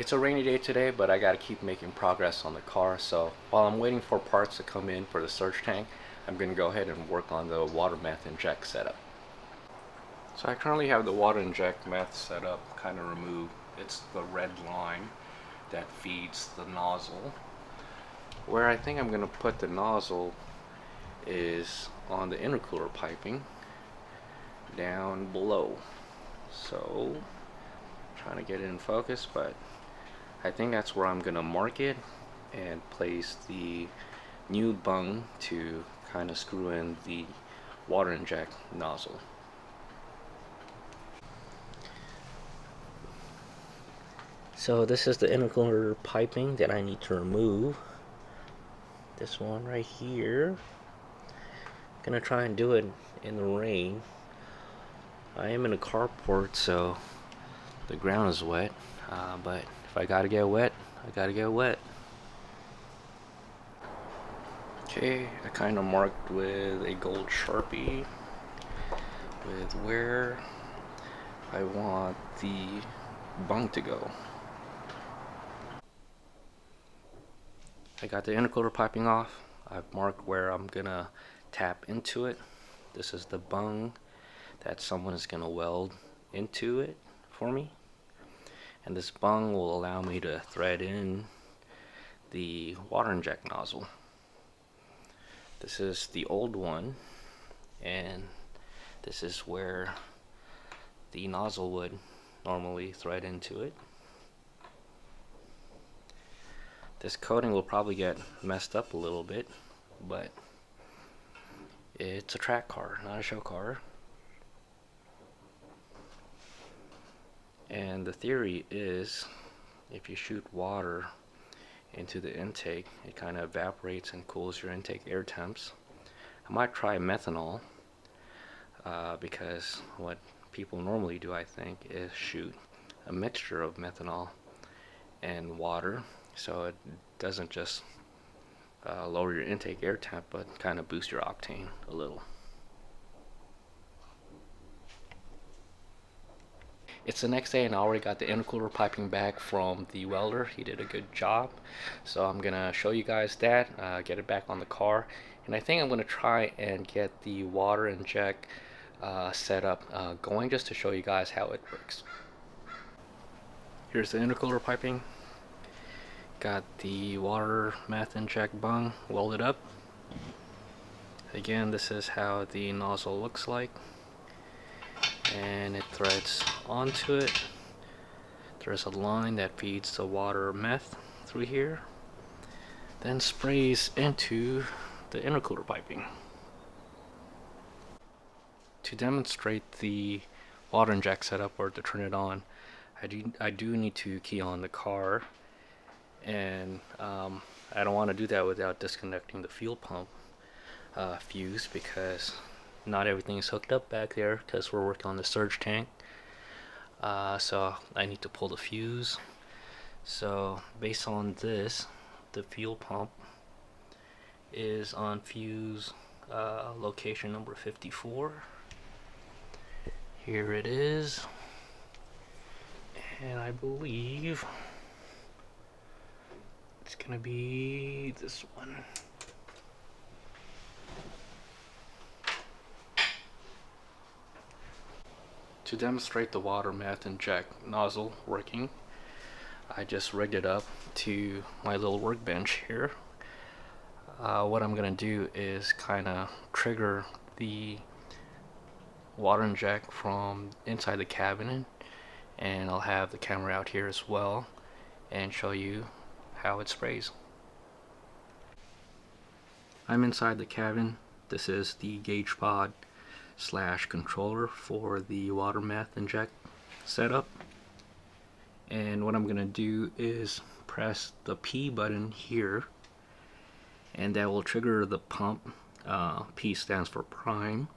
It's a rainy day today, but I gotta keep making progress on the car. So while I'm waiting for parts to come in for the surge tank, I'm gonna go ahead and work on the water meth inject setup. So I currently have the water inject meth setup kind of removed. It's the red line that feeds the nozzle. Where I think I'm gonna put the nozzle is on the intercooler piping down below. So trying to get it in focus, but I think that's where I'm gonna mark it and place the new bung to kind of screw in the water inject nozzle. So this is the intercooler piping that I need to remove. This one right here. Gonna try and do it in the rain. I am in a carport, so the ground is wet, but if I gotta get wet, I gotta get wet. Okay, I kind of marked with a gold Sharpie with where I want the bung to go. I got the intercooler piping off. I've marked where I'm gonna tap into it. This is the bung that someone is gonna weld into it for me. And this bung will allow me to thread in the water inject nozzle. This is the old one, and this is where the nozzle would normally thread into it. This coating will probably get messed up a little bit, but it's a track car, not a show car. And the theory is if you shoot water into the intake, it kind of evaporates and cools your intake air temps. I might try methanol because what people normally do, I think, is shoot a mixture of methanol and water, so it doesn't just lower your intake air temp, but kind of boost your octane a little. It's the next day and I already got the intercooler piping back from the welder. He did a good job. So I'm gonna show you guys that, get it back on the car. And I think I'm gonna try and get the water inject setup going just to show you guys how it works. Here's the intercooler piping. Got the water meth inject bung welded up. Again, this is how the nozzle looks like. And it threads onto it. There's a line that feeds the water meth through here, then sprays into the intercooler piping. To demonstrate the water inject setup or to turn it on, I do need to key on the car, and I don't want to do that without disconnecting the fuel pump fuse, because not everything is hooked up back there because we're working on the surge tank. So I need to pull the fuse. So based on this, the fuel pump is on fuse location number 54. Here it is, and I believe it's gonna be this one. To demonstrate the water meth inject nozzle working, I just rigged it up to my little workbench here. What I'm gonna do is kind of trigger the water inject from inside the cabin, and I'll have the camera out here as well and show you how it sprays. I'm inside the cabin. This is the gauge pod / controller for the water meth inject setup, and what I'm gonna do is press the P button here, and that will trigger the pump. P stands for prime,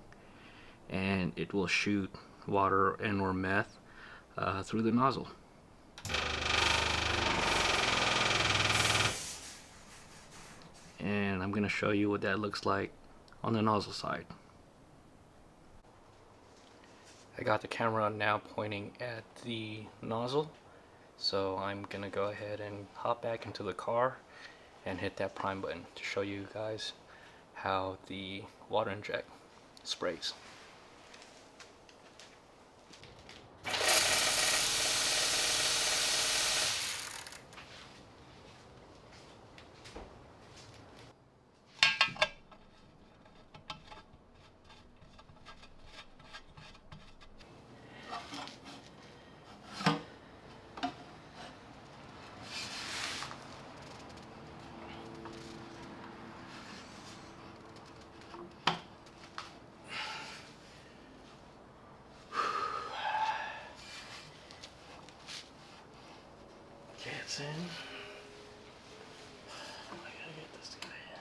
and it will shoot water and or meth through the nozzle. And I'm gonna show you what that looks like on the nozzle side. I got the camera now pointing at the nozzle, So I'm gonna go ahead and hop back into the car and hit that prime button to show you guys how the water inject sprays. Okay, it's in. I gotta get this guy in.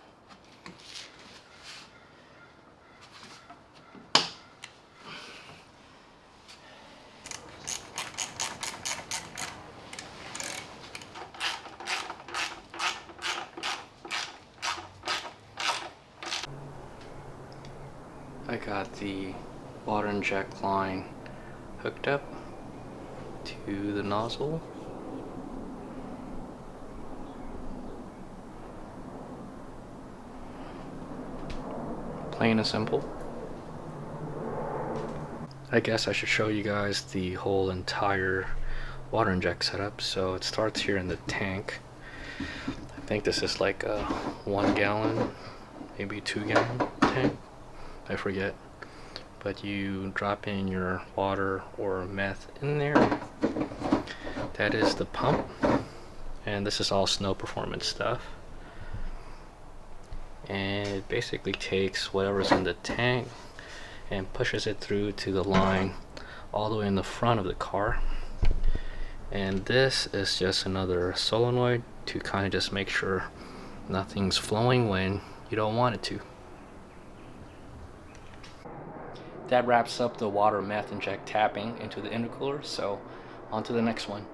I got the water inject line hooked up to the nozzle. Plain and simple. I guess I should show you guys the whole entire water inject setup. So it starts here in the tank. I think this is like a 1 gallon, maybe 2 gallon tank. I forget. But you drop in your water or meth in there. That is the pump. And this is all snow performance stuff. And it basically takes whatever's in the tank and pushes it through to the line all the way in the front of the car. And this is just another solenoid to kind of just make sure nothing's flowing when you don't want it to. That wraps up the water meth inject tapping into the intercooler, so on to the next one.